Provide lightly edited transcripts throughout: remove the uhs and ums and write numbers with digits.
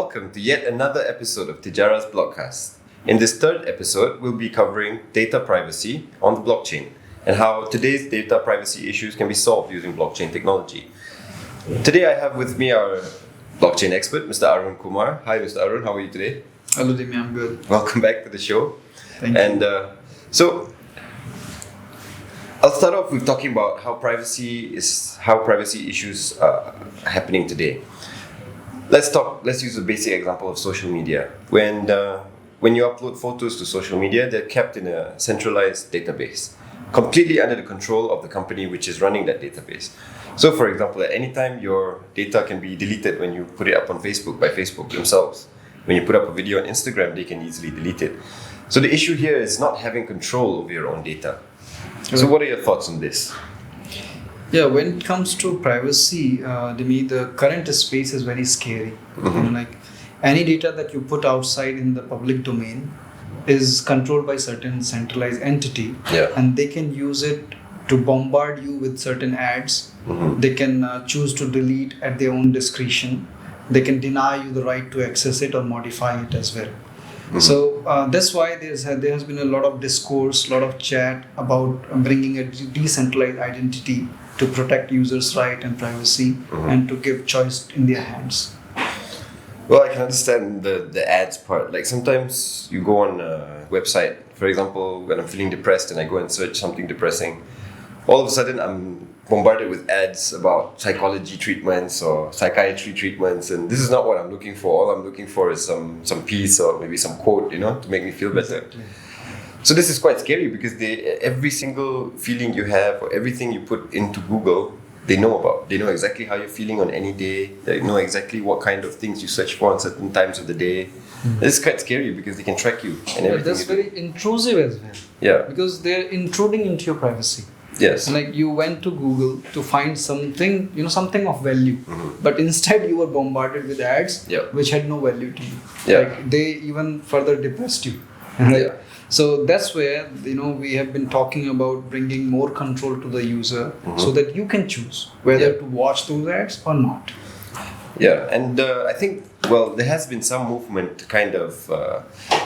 welcome to yet another episode of Tijarah's Blockast. In this third episode, we'll be covering data privacy on the blockchain and how today's data privacy issues can be solved using blockchain technology. Today I have with me our blockchain expert, Mr. Arun Kumar. Hi Mr. Arun, how are you today? Hello Dimitri, I'm good. Welcome back to the show. Thank you. So I'll start off with talking about how privacy issues are happening today. Let's use a basic example of social media. When you upload photos to social media, they're kept in a centralized database, completely under the control of the company which is running that database. So for example, at any time your data can be deleted when you put it up on Facebook by Facebook themselves. When you put up a video on Instagram, they can easily delete it. So the issue here is not having control over your own data. So what are your thoughts on this? Yeah, when it comes to privacy, Dimitri, the current space is very scary. Mm-hmm. Like any data that you put outside in the public domain is controlled by certain centralized entity, and they can use it to bombard you with certain ads. Mm-hmm. They can choose to delete at their own discretion. They can deny you the right to access it or modify it as well. Mm-hmm. So that's why there has been a lot of discourse, a lot of chat about bringing a decentralized identity to protect users' right and privacy, mm-hmm. and to give choice in their hands. Well, I can understand the ads part. Like sometimes you go on a website, for example, when I'm feeling depressed and I go and search something depressing, all of a sudden I'm bombarded with ads about psychology treatments or psychiatry treatments, and this is not what I'm looking for. All I'm looking for is some piece or maybe some quote, to make me feel better. Exactly. So this is quite scary because every single feeling you have or everything you put into Google, they know about. They know exactly how you're feeling on any day. They know exactly what kind of things you search for on certain times of the day. Mm-hmm. It's quite scary because they can track you and everything. That's very intrusive as well. Yeah. Because they're intruding into your privacy. Yes. Like you went to Google to find something, something of value, mm-hmm. but instead you were bombarded with ads which had no value to you. Yeah. Like they even further depressed you. Yeah. So that's where we have been talking about bringing more control to the user, mm-hmm. so that you can choose whether to watch those ads or not. Yeah, and I think, there has been some movement to kind of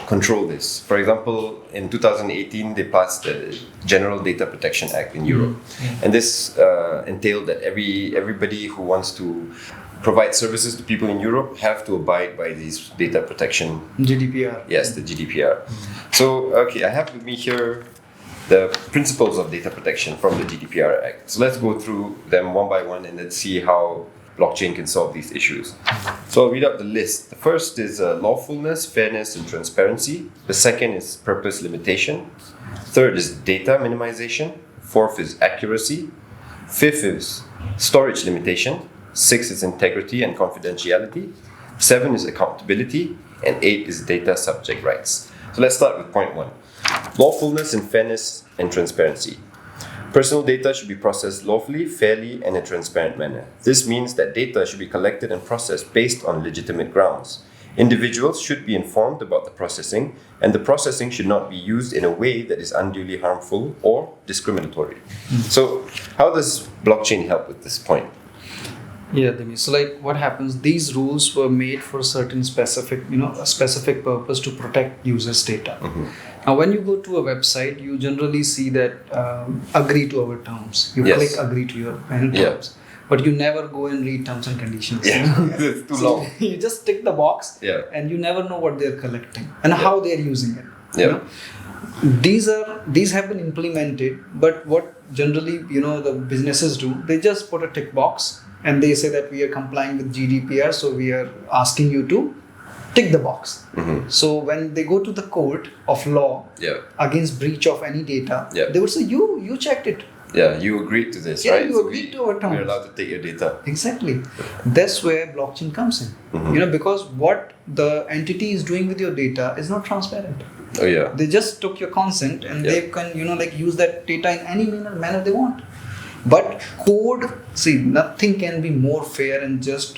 control this. For example, in 2018, they passed the General Data Protection Act in Europe. Mm-hmm. And this entailed that everybody who wants to provide services to people in Europe have to abide by these data protection. GDPR. Yes, the GDPR. Mm-hmm. So, I have with me here the principles of data protection from the GDPR Act. So let's go through them one by one and let's see how blockchain can solve these issues. So I'll read out the list. The first is lawfulness, fairness, and transparency. The second is purpose limitation. Third is data minimization. Fourth is accuracy. Fifth is storage limitation. Six is integrity and confidentiality. 7 is accountability. And 8 is data subject rights. So let's start with point 1. Lawfulness and fairness and transparency. Personal data should be processed lawfully, fairly, and in a transparent manner. This means that data should be collected and processed based on legitimate grounds. Individuals should be informed about the processing, and the processing should not be used in a way that is unduly harmful or discriminatory. Mm-hmm. So, how does blockchain help with this point? Yeah, Dimitri. So what happens, these rules were made for a certain specific, a specific purpose to protect users' data. Mm-hmm. Now, when you go to a website, you generally see that agree to our terms. You click agree to your terms. But you never go and read terms and conditions. Yeah, it's too long. You just tick the box and you never know what they're collecting and how they're using it. Yeah. These have been implemented, but what generally, the businesses do, they just put a tick box and they say that we are complying with GDPR, so we are asking you to tick the box. Mm-hmm. So when they go to the court of law against breach of any data, they would say, you checked it. Yeah, you agreed to this, right? You agreed to our terms. We're allowed to take your data. Exactly. That's where blockchain comes in. Mm-hmm. Because what the entity is doing with your data is not transparent. Oh yeah. They just took your consent and they can, use that data in any manner they want. But code, nothing can be more fair and just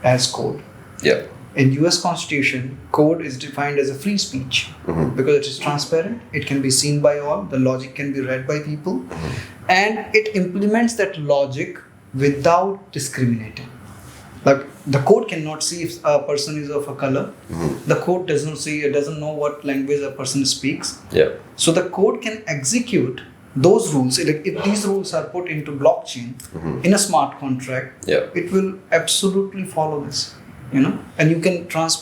as code. Yeah. In US Constitution, code is defined as a free speech because it is transparent, it can be seen by all, the logic can be read by people, and it implements that logic without discriminating. Like the code cannot see if a person is of a color. The code doesn't know what language a person speaks. Yeah. So the code can execute those rules. Like if these rules are put into blockchain in a smart contract, it will absolutely follow this. And it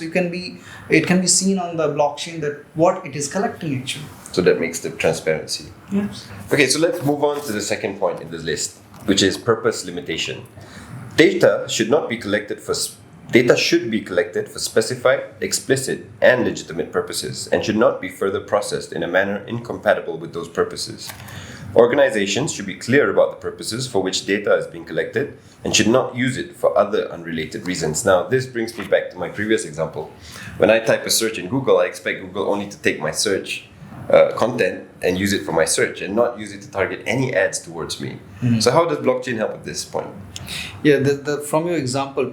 can be seen on the blockchain that what it is collecting actually. So that makes the transparency. Yes. Okay, so let's move on to the second point in this list, which is purpose limitation. Data should be collected for specified, explicit, and legitimate purposes, and should not be further processed in a manner incompatible with those purposes. Organizations should be clear about the purposes for which data is being collected and should not use it for other unrelated reasons. Now, this brings me back to my previous example. When I type a search in Google, I expect Google only to take my search content and use it for my search and not use it to target any ads towards me. So how does blockchain help at this point? Yeah, taking from your example,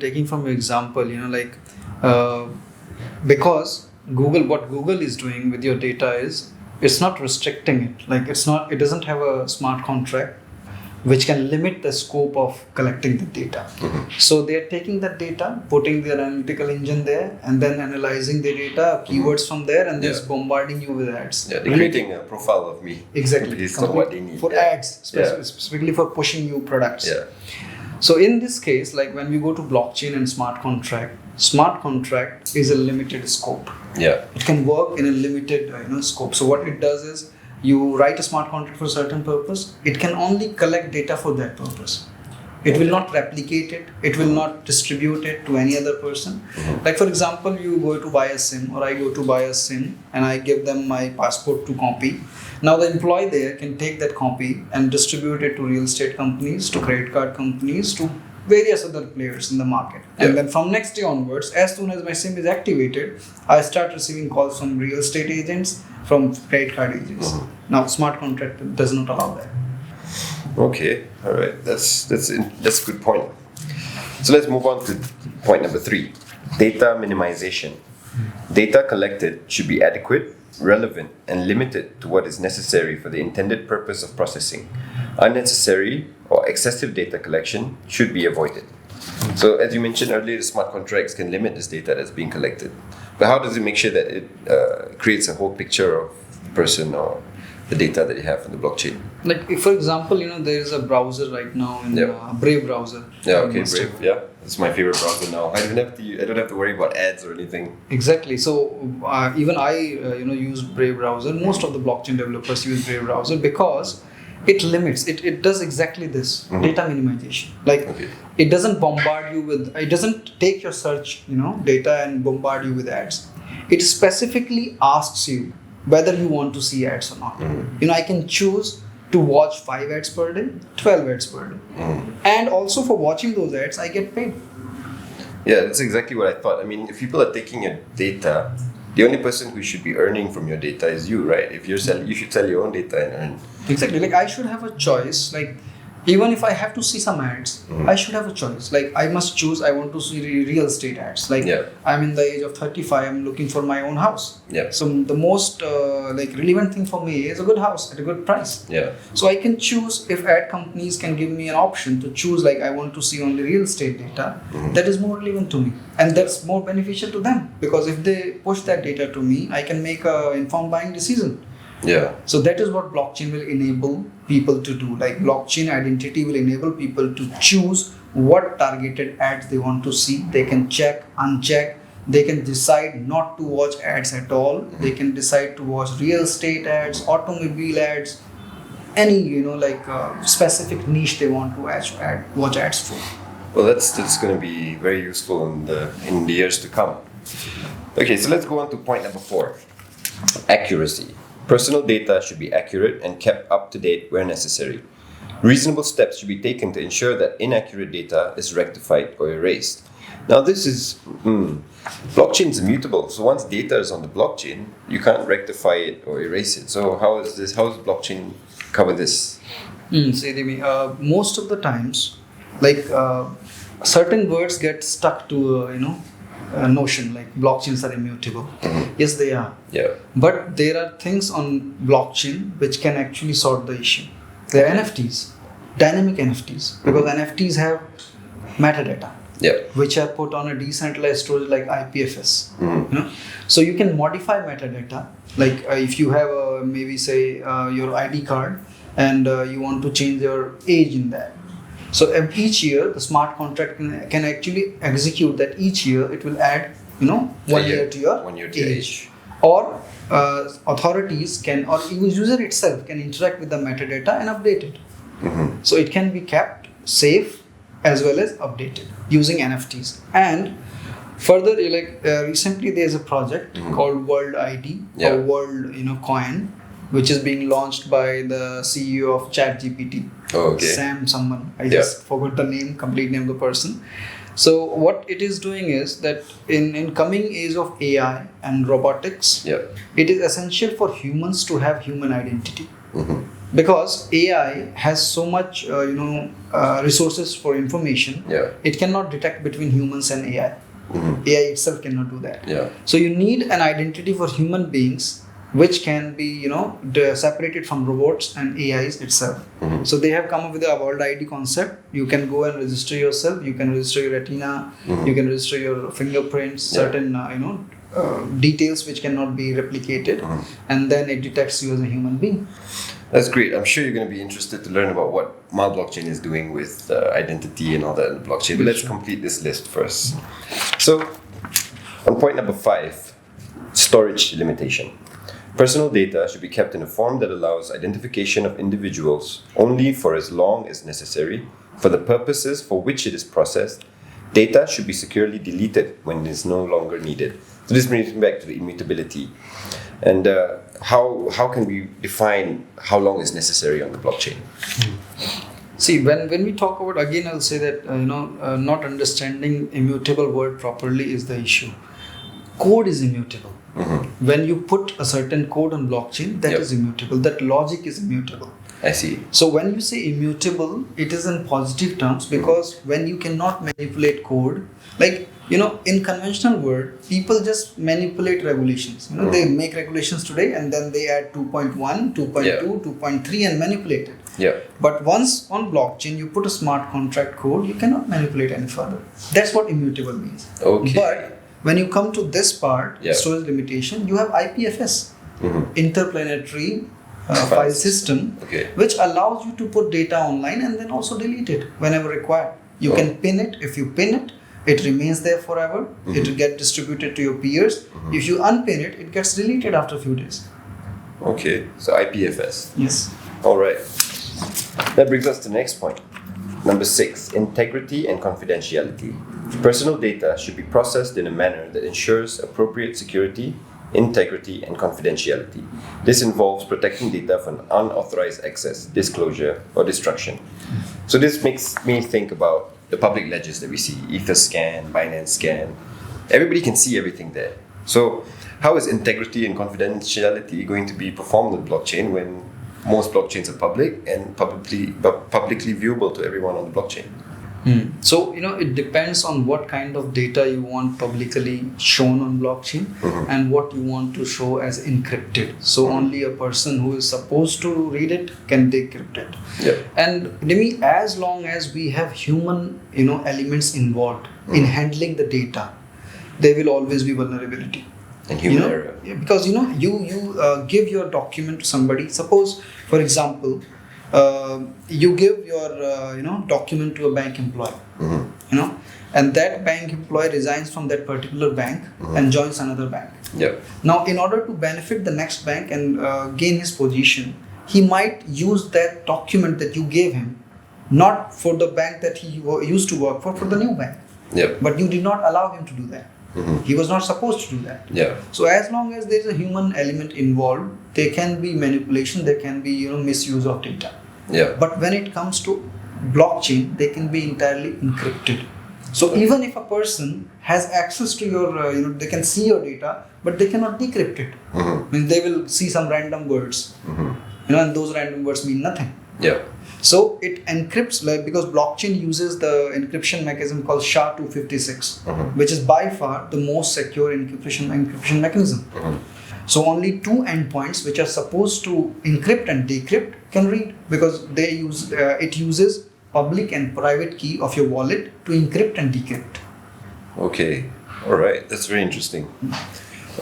because what Google is doing with your data is it's not restricting it. Like it doesn't have a smart contract which can limit the scope of collecting the data. So they are taking that data, putting their analytical engine there, and then analyzing the data, keywords from there, and just bombarding you with ads. Yeah, they're creating a profile of me. Exactly. Based on what they need. For ads, specifically for pushing you products. Yeah. So in this case, like when we go to blockchain and smart contract is a limited scope. Yeah. It can work in a limited scope. So what it does is, you write a smart contract for a certain purpose, it can only collect data for that purpose. It will not replicate it, it will not distribute it to any other person. Like for example, you go to buy a SIM, or I go to buy a SIM and I give them my passport to copy. Now the employee there can take that copy and distribute it to real estate companies, to credit card companies, to various other players in the market. And then from next day onwards, as soon as my SIM is activated, I start receiving calls from real estate agents, from credit card agents. Now, smart contract does not allow that. Okay, all right, that's a good point. So let's move on to point number 3, data minimization. Data collected should be adequate, relevant, and limited to what is necessary for the intended purpose of processing. Unnecessary or excessive data collection should be avoided. So as you mentioned earlier, the smart contracts can limit this data that's being collected. But how does it make sure that it creates a whole picture of the person or the data that you have on the blockchain? Like if, for example, there is a browser right now in Brave browser. Yeah, okay, Brave. Yeah, it's my favorite browser now. I don't have to worry about ads or anything. Exactly. So even I use Brave browser. Most of the blockchain developers use Brave browser because it limits. It does exactly this, data minimization. Like it doesn't bombard you with. It doesn't take your search data and bombard you with ads. It specifically asks you whether you want to see ads or not. I can choose to watch 5 ads per day, 12 ads per day. And also for watching those ads, I get paid. Yeah, that's exactly what I thought. I mean, if people are taking your data, the only person who should be earning from your data is you, right? If you're selling, you should sell your own data and earn. Exactly. Like I should have a choice. Like even if I have to see some ads, I should have a choice. Like I must choose, I want to see real estate ads. Like I'm in the age of 35, I'm looking for my own house. So the most relevant thing for me is a good house at a good price. So I can choose, if ad companies can give me an option to choose, like I want to see only real estate data, that is more relevant to me. And that's more beneficial to them, because if they push that data to me, I can make an informed buying decision. So that is what blockchain will enable people to do. Like blockchain identity will enable people to choose what targeted ads they want to see. They can check, uncheck. They can decide not to watch ads at all. They can decide to watch real estate ads, automobile ads, any specific niche they want to watch ads for. Well, that's going to be very useful in the years to come. Okay, so let's go on to point number 4, accuracy. Personal data should be accurate and kept up to date where necessary. Reasonable steps should be taken to ensure that inaccurate data is rectified or erased. Now this is, blockchain is immutable. So once data is on the blockchain, you can't rectify it or erase it. So how does blockchain cover this? Most of the times, certain words get stuck to, a notion like blockchains are immutable. Yes, they are. But there are things on blockchain which can actually sort the issue. There are NFTs, dynamic NFTs, because NFTs have metadata. which are put on a decentralized storage like IPFS. So you can modify metadata, like if you have maybe say your ID card and you want to change your age in that. So each year the smart contract can actually execute that. Each year it will add 1 year to your age. Or authorities can, or even user itself can interact with the metadata and update it. So it can be kept safe as well as updated using NFTs. And further, recently there is a project called World ID or World Coin, which is being launched by the CEO of ChatGPT, Sam someone. I just forgot the complete name of the person. So what it is doing is that in coming age of AI and robotics, it is essential for humans to have human identity. Because AI has so much resources for information, it cannot detect between humans and AI. AI itself cannot do that. So you need an identity for human beings which can be separated from robots and AIs itself. So they have come up with a World ID concept. You can go and register yourself. You can register your retina. You can register your fingerprints, certain details which cannot be replicated, and then it detects you as a human being. That's great. I'm sure you're going to be interested to learn about what Maalblockchain is doing with identity and all that in the blockchain. But let's complete this list first. So, on point number 5, storage limitation. Personal data should be kept in a form that allows identification of individuals only for as long as necessary for the purposes for which it is processed. Data should be securely deleted when it is no longer needed. So this brings me back to the immutability. And how can we define how long is necessary on the blockchain? See, when we talk about, again I'll say that not understanding immutable word properly is the issue. Code is immutable. When you put a certain code on blockchain, that is immutable. That logic is immutable. I see. So when you say immutable, it is in positive terms, because when you cannot manipulate code, like in conventional world, people just manipulate regulations. They make regulations today and then they add 2.1, 2.2, 2.3 and manipulate it. But once on blockchain, you put a smart contract code, you cannot manipulate any further. That's what immutable means. But when you come to this part, storage limitation, you have IPFS, interplanetary file system, which allows you to put data online and then also delete it whenever required. You can pin it. If you pin it, it remains there forever. It will get distributed to your peers. If you unpin it, it gets deleted after a few days. Okay, so IPFS. Yes. All right. That brings us to the next point. Number 6, integrity and confidentiality. Personal data should be processed in a manner that ensures appropriate security, integrity, and confidentiality. This involves protecting data from unauthorized access, disclosure, or destruction. So this makes me think about the public ledgers that we see, Etherscan, Binance Scan. Everybody can see everything there. So how is integrity and confidentiality going to be performed on blockchain when most blockchains are public and publicly viewable to everyone on the blockchain? So it depends on what kind of data you want publicly shown on blockchain and what you want to show as encrypted. So only a person who is supposed to read it can decrypt it. And Dimi, as long as we have human elements involved in handling the data, there will always be vulnerability. And human error. Because you give your document to somebody. Suppose, for example, you give your document to a bank employee, and that bank employee resigns from that particular bank and joins another bank. Now, in order to benefit the next bank and gain his position, he might use that document that you gave him, not for the bank that he used to work for the new bank. But you did not allow him to do that. He was not supposed to do that. So as long as there is a human element involved, there can be manipulation, there can be misuse of data. But when it comes to blockchain, they can be entirely encrypted. So even if a person has access to your, they can see your data, but they cannot decrypt it. Means they will see some random words, and those random words mean nothing. So it encrypts, because blockchain uses the encryption mechanism called SHA-256, which is by far the most secure encryption mechanism. So only two endpoints which are supposed to encrypt and decrypt can read, because they use it uses public and private key of your wallet to encrypt and decrypt. Okay, all right, that's very interesting.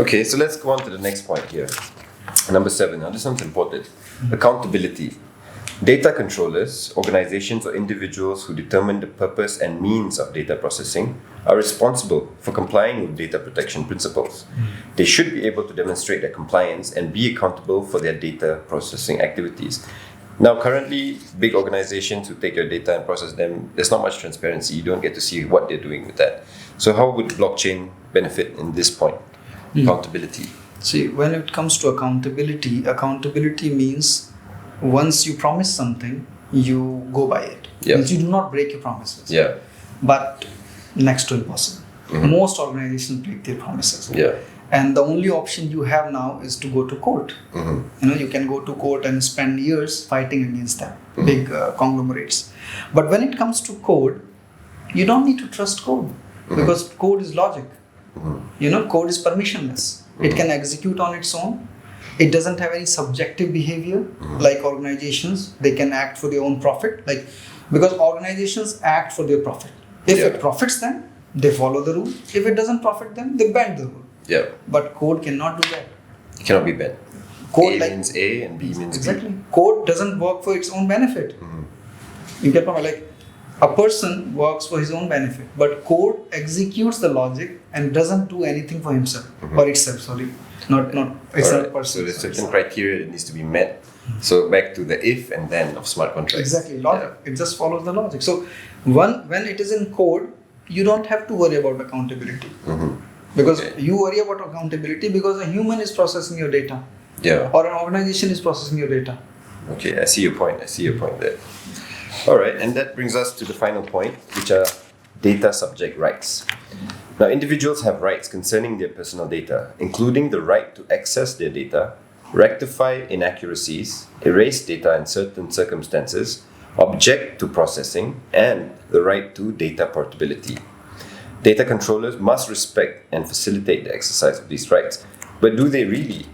Okay, so let's go on to the next point here. Number 7, now this one's important. Accountability. Data controllers, organizations or individuals who determine the purpose and means of data processing are responsible for complying with data protection principles. They should be able to demonstrate their compliance and be accountable for their data processing activities. Now, currently, big organizations who take your data and process them, there's not much transparency. You don't get to see what they're doing with that. So how would blockchain benefit in this point? Accountability. See, when it comes to accountability means once you promise something, you go by it. Yeah. Means you do not break your promises. Yeah. But next to impossible. Most organizations break their promises. Yeah. And the only option you have now is to go to court. You can go to court and spend years fighting against them, big conglomerates. But when it comes to code, you don't need to trust code because code is logic. Code is permissionless. It can execute on its own. It doesn't have any subjective behavior like organizations. They can act for their own profit. Because organizations act for their profit. If it profits them, they follow the rule. If it doesn't profit them, they bend the rule. Yeah. But code cannot do that. It cannot be bent. Code A means A and B means exactly. B. Code doesn't work for its own benefit. You get my like a person works for his own benefit, but code executes the logic and doesn't do anything for himself or itself. Sorry, not it's not a person. So there's certain criteria that needs to be met. So back to the if and then of smart contracts. Exactly, logic. It just follows the logic. So when it is in code, you don't have to worry about accountability. Because you worry about accountability because a human is processing your data. Yeah. Or an organization is processing your data. Okay, I see your point there. All right, and that brings us to the final point, which are data subject rights. Now, individuals have rights concerning their personal data, including the right to access their data, rectify inaccuracies, erase data in certain circumstances, object to processing, and the right to data portability. Data controllers must respect and facilitate the exercise of these rights. But do they really?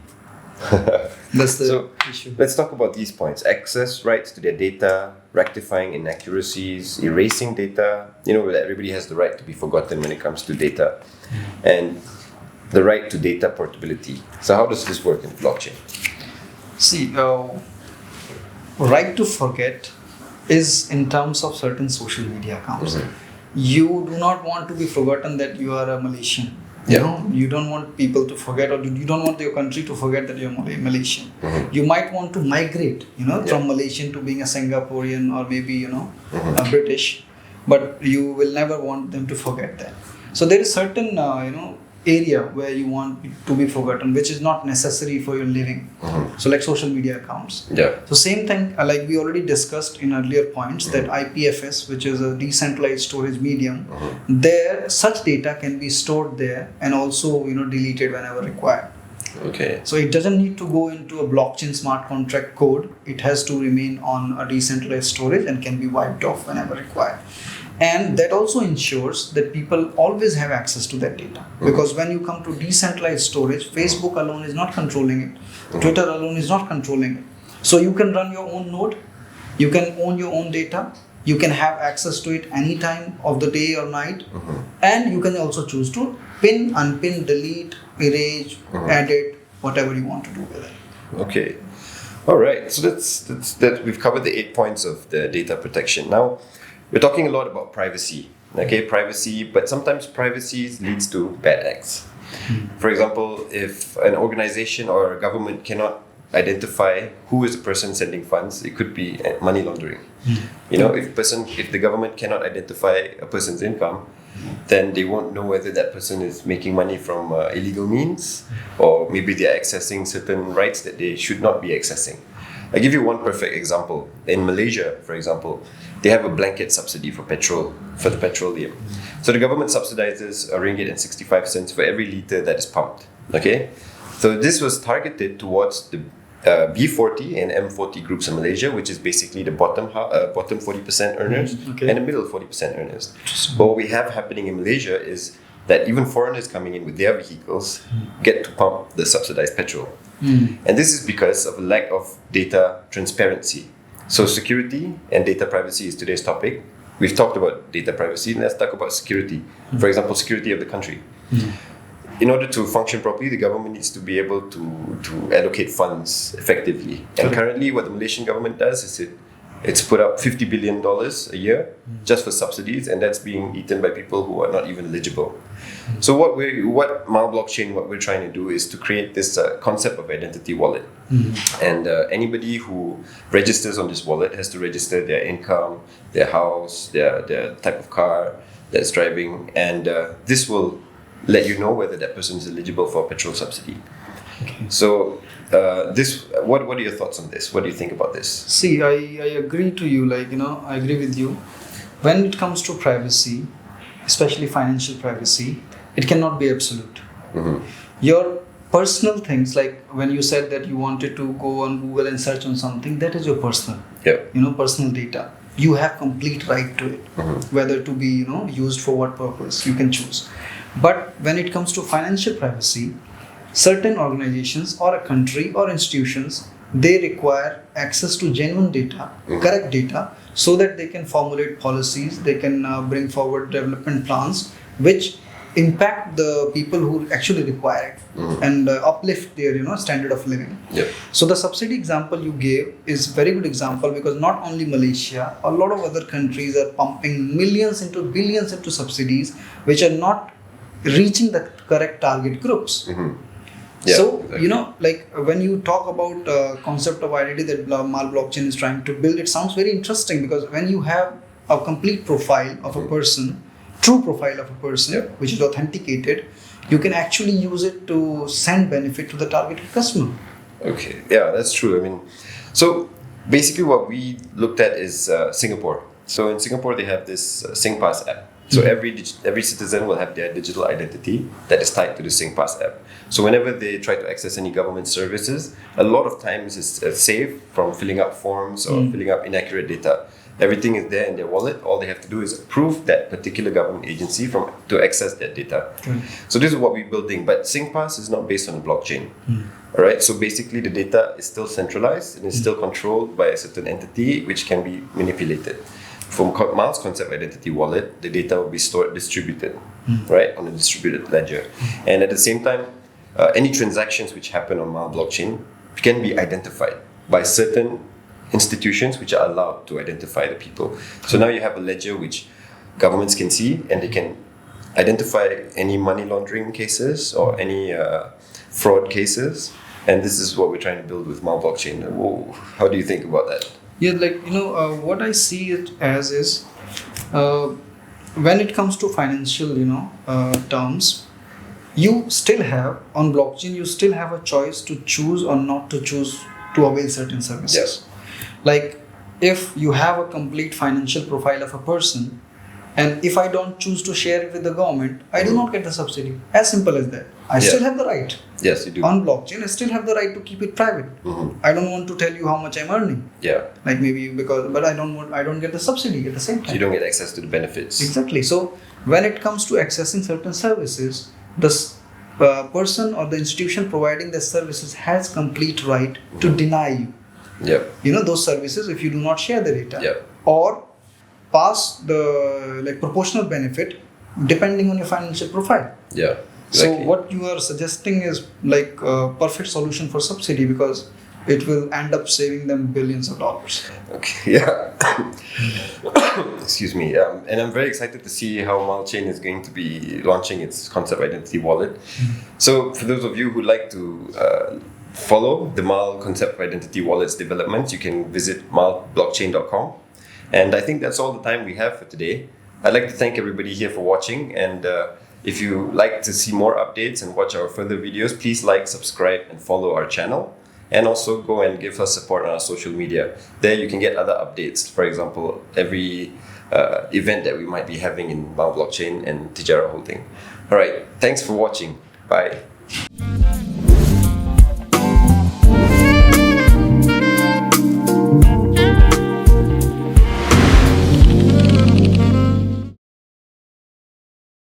That's the issue. Let's talk about these points. Access rights to their data, rectifying inaccuracies, erasing data. That everybody has the right to be forgotten when it comes to data. And the right to data portability. So how does this work in blockchain? See, right to forget is in terms of certain social media accounts. You do not want to be forgotten that you are a Malaysian. You don't want people to forget, or you don't want your country to forget that you're Malaysian. You might want to migrate, from Malaysian to being a Singaporean or maybe, a British, but you will never want them to forget that. So there is certain, area where you want to be forgotten, which is not necessary for your living. So like social media accounts. Yeah. So same thing, like we already discussed in earlier points, that IPFS, which is a decentralized storage medium, there such data can be stored there and also deleted whenever required. Okay. So it doesn't need to go into a blockchain smart contract code. It has to remain on a decentralized storage and can be wiped off whenever required. And that also ensures that people always have access to that data. Because when you come to decentralized storage, Facebook alone is not controlling it. Twitter alone is not controlling it. So you can run your own node. You can own your own data. You can have access to it any time of the day or night. And you can also choose to pin, unpin, delete, erase, edit, whatever you want to do with it. Okay. All right. So that's we've covered the 8 points of the data protection. Now, we're talking a lot about privacy. Okay, privacy, but sometimes privacy leads to bad acts. For example, if an organization or a government cannot identify who is the person sending funds, it could be money laundering. If the government cannot identify a person's income, then they won't know whether that person is making money from illegal means, or maybe they are accessing certain rights that they should not be accessing. I'll give you one perfect example. In Malaysia, for example, they have a blanket subsidy for the petroleum. So the government subsidizes RM1.65 for every litre that is pumped. Okay? So this was targeted towards the B40 and M40 groups in Malaysia, which is basically the bottom 40% earners and the middle 40% earners. But what we have happening in Malaysia is that even foreigners coming in with their vehicles get to pump the subsidized petrol. And this is because of a lack of data transparency. So security and data privacy is today's topic. We've talked about data privacy, let's talk about security. For example, security of the country. In order to function properly, the government needs to be able to allocate funds effectively. And currently, what the Malaysian government does is it's put up $50 billion a year just for subsidies, and that's being eaten by people who are not even eligible. So what Maalblockchain, what we're trying to do is to create this concept of identity wallet. And anybody who registers on this wallet has to register their income, their house, their type of car that's driving, and this will let you know whether that person is eligible for a petrol subsidy. Okay. So what are your thoughts on this? What do you think about this? See, I agree to you, I agree with you. When it comes to privacy, especially financial privacy, it cannot be absolute. Your personal things, like when you said that you wanted to go on Google and search on something, that is your personal, personal data. You have complete right to it, whether to be, used for what purpose, you can choose. But when it comes to financial privacy, certain organizations or a country or institutions, they require access to genuine data, correct data, so that they can formulate policies, they can bring forward development plans which impact the people who actually require it and uplift their standard of living. So the subsidy example you gave is very good example, because not only Malaysia, a lot of other countries are pumping millions into billions into subsidies which are not reaching the correct target groups. So exactly. When you talk about concept of identity that Maalblockchain is trying to build, it sounds very interesting, because when you have a complete profile of a person, true profile of a person, which is authenticated, you can actually use it to send benefit to the targeted customer. Okay, yeah, that's true. I mean, so basically what we looked at is Singapore. So in Singapore, they have this SingPass app. So every citizen will have their digital identity that is tied to the SingPass app. So whenever they try to access any government services, a lot of times it's safe from filling up forms or filling up inaccurate data. Everything is there in their wallet. All they have to do is approve that particular government agency to access that data. So this is what we're building. But SingPass is not based on a blockchain. All right. So basically, the data is still centralized and is still controlled by a certain entity which can be manipulated. From Maal's concept identity wallet, the data will be stored distributed, right, on a distributed ledger. And at the same time, any transactions which happen on Maalblockchain can be identified by certain institutions which are allowed to identify the people. So now you have a ledger which governments can see, and they can identify any money laundering cases or any fraud cases. And this is what we're trying to build with Maalblockchain. How do you think about that? Yeah, what I see it as is, when it comes to financial, terms, you still have, on blockchain, you still have a choice to choose or not to choose to avail certain services. Yes. Like if you have a complete financial profile of a person, and if I don't choose to share it with the government, I do not get the subsidy. As simple as that. I still have the right. Yes, you do. On blockchain, I still have the right to keep it private. I don't want to tell you how much I'm earning. But I don't get the subsidy at the same time. So you don't get access to the benefits. Exactly. So when it comes to accessing certain services, the person or the institution providing the services has complete right to deny you. Those services if you do not share the data. Or pass the proportional benefit depending on your financial profile. Exactly. So what you are suggesting is a perfect solution for subsidy, because it will end up saving them billions of dollars. Okay. Excuse me. And I'm very excited to see how MaalChain is going to be launching its concept identity wallet. So for those of you who'd like to follow the Maal concept identity wallet's development, you can visit maalblockchain.com. And I think that's all the time we have for today. I'd like to thank everybody here for watching, and if you like to see more updates and watch our further videos, please like, subscribe, and follow our channel. And also go and give us support on our social media. There you can get other updates. For example, every event that we might be having in Maalblockchain and Tijarah Holding. All right, thanks for watching. Bye.